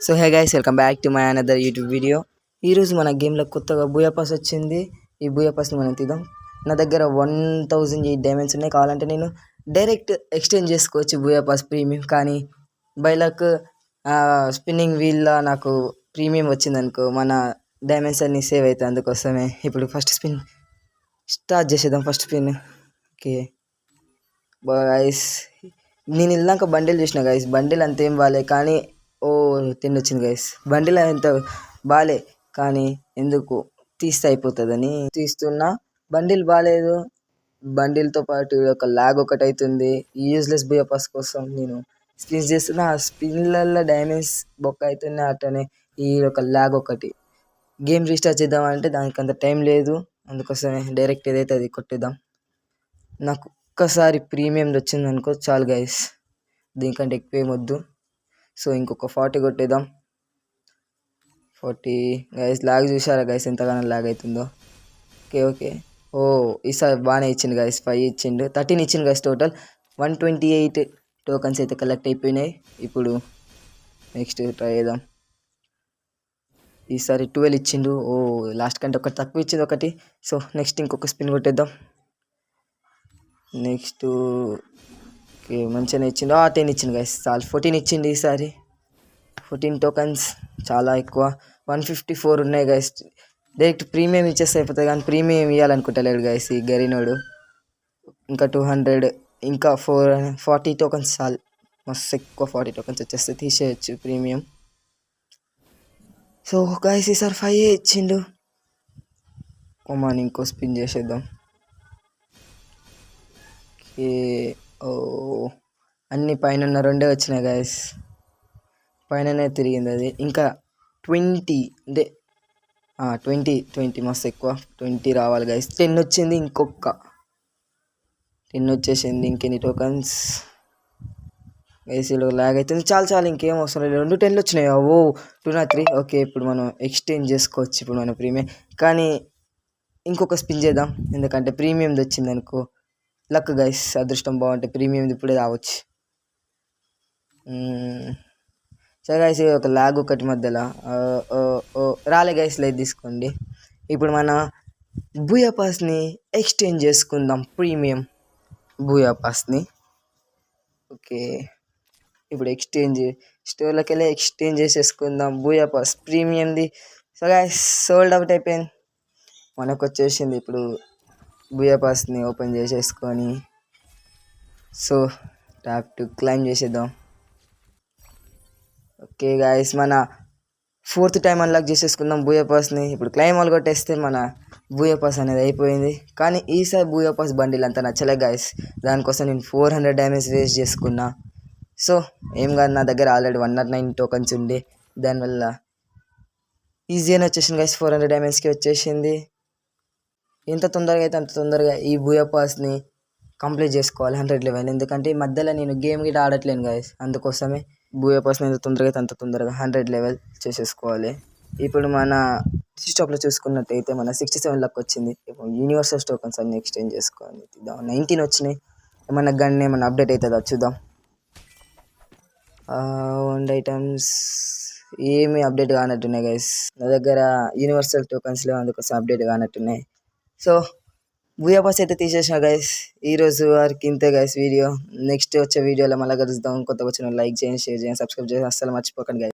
So hey guys, welcome back to my another YouTube video. ఈరోజు మన గేమ్లో కొత్తగా బూయా పాస్ వచ్చింది. ఈ బూయా పాస్ని మనం తీద్దాం. నా దగ్గర 1008 డైమండ్స్ ఉన్నాయి. కావాలంటే నేను డైరెక్ట్ ఎక్స్చేంజ్ చేసుకోవచ్చు బూయా పాస్ ప్రీమియం. కానీ బై లక్ స్పిన్నింగ్ వీల్లో నాకు ప్రీమియం వచ్చిందనుకో, మన డైమండ్స్ అన్నీ సేవ్ అవుతాయి. అందుకోసమే ఇప్పుడు ఫస్ట్ స్పిన్ స్టార్ట్ చేసేద్దాం. First spin. ఓకే గైస్, నేను వెళ్ళాక బండిల్ చూసిన గైస్. బండిల్ అంతేం బాలే, కానీ 10 వచ్చింది గైస్. బండిల్ అంత బాలే, కానీ ఎందుకు తీస్తే అయిపోతుందని తీస్తున్నా. బండిల్ బాగాలేదు. బండిల్తో పాటు ఒక లాగ్ ఒకటి అవుతుంది. యూజ్లెస్ బూయా పాస్ కోసం నేను స్పిన్స్ చేస్తున్నా. ఆ స్పిన్లలో డైమండ్స్ బొక్క అవుతున్నాయి. అట్టనే ఈ ఒక లాగ్ ఒకటి. గేమ్ రీస్టార్ట్ చేద్దామంటే దానికి అంత టైం లేదు. అందుకోసమే డైరెక్ట్ ఏదైతే అది కొట్టేద్దాం. నాకు ఒక్కసారి ప్రీమియం వచ్చింది అనుకో చాలు గైస్, దీనికంటే ఎక్కువ ఏమొద్దు. సో ఇంకొక 40 కొట్టేద్దాం. 40 గైస్. లాగ్ చూసారా గైస్ ఎంతగానో లాగ్ అవుతుందో. ఓకే ఈసారి బాగానే ఇచ్చిండు గైస్. 5 ఇచ్చిండు, 13 ఇచ్చిండు గైస్. టోటల్ 128 టోకన్స్ అయితే కలెక్ట్ అయిపోయినాయి. ఇప్పుడు నెక్స్ట్ ట్రై చేద్దాం. ఈసారి 12 ఇచ్చిండు. లాస్ట్ కంటే ఒకటి తక్కువ ఇచ్చింది ఒకటి. సో నెక్స్ట్ ఇంకొక స్పిన్ కొట్టేద్దాం. నెక్స్ట్ ఓకే మంచిగానే ఇచ్చిండు. 10 ఇచ్చిండు గైస్. చాలు 14 ఇచ్చిండు ఈసారి. 14 టోకన్స్ చాలా ఎక్కువ. 154 ఉన్నాయి గైస్. డైరెక్ట్ ప్రీమియం ఇచ్చేస్తే అయిపోతుంది, కానీ ప్రీమియం ఇవ్వాలనుకుంటలేడు గైస్ ఈ గరీనోడు. ఇంకా 200, ఇంకా 40 టోకన్స్ చాలు. మస్తు ఎక్కువ 40 టోకన్స్ వచ్చేస్తే తీసేయచ్చు ప్రీమియం. సో గైస్ ఈసారి 5 ఇచ్చిండు. కొమాని ఇంకో స్పిన్ చేసేద్దాం. అన్ని పైన 2 వచ్చినాయి గైస్. పైననే తిరిగింది అది. ఇంకా 20 అంటే 20 మస్తు ఎక్కువ. 20 రావాలి గైస్. 10 వచ్చింది. ఇంకొక 10 వచ్చేసింది. ఇంకెన్ని టోకన్స్ గైస్? ఇలా లాగ్ అవుతుంది. చాలు ఇంకేం అవసరం లేదు. 2 10 వచ్చినాయి. 203. ఓకే, ఇప్పుడు మనం ఎక్స్చేంజ్ చేసుకోవచ్చు ఇప్పుడు మన ప్రీమియం. కానీ ఇంకొక స్పిన్ చేద్దాం, ఎందుకంటే ప్రీమియంది వచ్చింది అనుకో లక్ గైస్. అదృష్టం బాగుంటే ప్రీమియంది ఇప్పుడే రావచ్చు. సరే గైస్, ఒక లాగ్ ఒకటి మధ్యలో రాలే గైస్. లైట్ తీసుకోండి. ఇప్పుడు మన బూయా పాస్ని ఎక్స్చేంజ్ చేసుకుందాం, ప్రీమియం బూయా పాస్ని. ఓకే, ఇప్పుడు ఎక్స్చేంజ్ స్టోర్లోకి వెళ్ళి ఎక్స్చేంజ్ చేసేసుకుందాం బూయా పాస్ ప్రీమియంది. సో గైస్, సోల్డ్ అవుట్ అయిపోయింది. మనకు వచ్చేసింది. ఇప్పుడు బూయా పాస్ని ఓపెన్ చేసేసుకొని సో ట్యాప్ టు క్లైమ్ చేసేద్దాం. ఓకే గాయస్, మన 4th టైం అన్లాక్ చేసేసుకుందాం బూయా పాస్ని. ఇప్పుడు క్లైమ్ ఆల్ కొట్టేస్తే మన బూయా పాస్ అనేది అయిపోయింది. కానీ ఈసారి బూయా పాస్ బండిల్ అంతా నచ్చలే గాయస్. దానికోసం నేను 400 డ్యామేజ్ వేస్ట్ చేసుకున్నా. సో ఏం కాదు, నా దగ్గర ఆల్రెడీ 109 టోకన్స్ ఉండే, దానివల్ల ఈజీగానే వచ్చేసింది గాయస్. 400 డ్యామేజ్కి వచ్చేసింది. ఎంత తొందరగా అయితే అంత తొందరగా ఈ బూయా పాస్ని కంప్లీట్ చేసుకోవాలి 100 లెవెల్. ఎందుకంటే ఈ మధ్యలో నేను గేమ్ గిట్ట ఆడట్లేను గాయస్. అందుకోసమే బూయా పాస్ని ఎంత తొందరగా అయితే అంత తొందరగా 100 లెవెల్ చేసేసుకోవాలి. ఇప్పుడు మన స్టాప్లో చూసుకున్నట్టయితే మన 67 లక్ వచ్చింది. ఇప్పుడు యూనివర్సల్ టోకన్స్ అన్ని ఎక్స్చేంజ్ చేసుకోవాలి. 19 వచ్చినాయి. ఏమన్నా గన్ ఏమన్నా అప్డేట్ అవుతుందా చూద్దాం. వన్ ఐటమ్స్ ఏమి అప్డేట్ కానట్టున్నాయి గైస్. నా దగ్గర యూనివర్సల్ టోకన్స్ లేవు, అందుకోసం అప్డేట్ కానట్టున్నాయి. సో బూయా పాస్ అయితే తీసేసిన గైస్. ఈరోజు వరకు ఇంతే గైస్ వీడియో. నెక్స్ట్ వచ్చే వీడియోలో మళ్ళీ కలుద్దాం. కొత్తగా వచ్చిన లైక్ చేయండి, షేర్ చేయండి, సబ్స్క్రైబ్ చేయండి. అస్సలు మర్చిపోకండి గైస్.